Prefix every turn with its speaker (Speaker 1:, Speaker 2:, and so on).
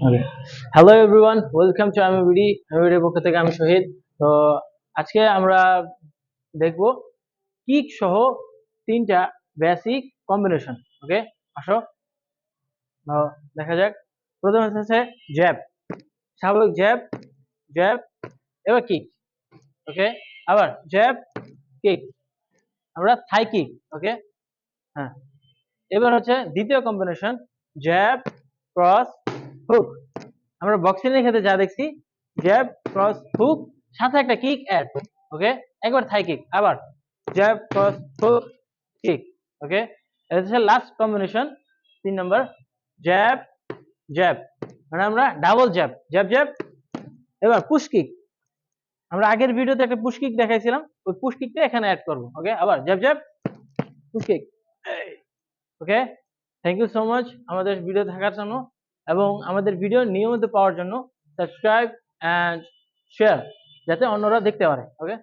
Speaker 1: Okay, hello everyone, welcome to MABD পক্ষ থেকে আমি শহীদ। তো আজকে আমরা দেখব কিক সহ তিনটা বেসিক কম্বিনেশন। ওকে, আসো দেখা যাক। প্রথমে হচ্ছে জ্যাব, স্বাভাবিক জ্যাব, জ্যাব, এবার কিক। ওকে, আবার জ্যাব, কিক, আমরা থাই কিক। ওকে, হ্যাঁ, এবার হচ্ছে দ্বিতীয় কম্বিনেশন জ্যাব, ক্রস, হুক। আমরা বক্সিং এর ক্ষেত্রে যা দেখছি জ্যাব, ক্রস, হুক, সাথে একটা কিক অ্যাড। ওকে, একবার থাই কিক, আবার jab, cross, hook, kick. Okay, এটা হচ্ছে last combination 3 number, jab, jab, মানে আমরা ডাবল জ্যাব, জ্যাব, জ্যাব। এবার পুশ কিক, আমরা আগের ভিডিওতে একটা পুশ কিক দেখাইছিলাম, ওই পুশ কিকটা এখানে অ্যাড করব। ওকে, আবার jab, jab, push kick. Okay, thank you so much আমাদের ভিডিও দেখার জন্য এবং আমাদের ভিডিও নিয়মিত পাওয়ার জন্য সাবস্ক্রাইব অ্যান্ড শেয়ার, যাতে অন্যরা দেখতে পারে। ওকে।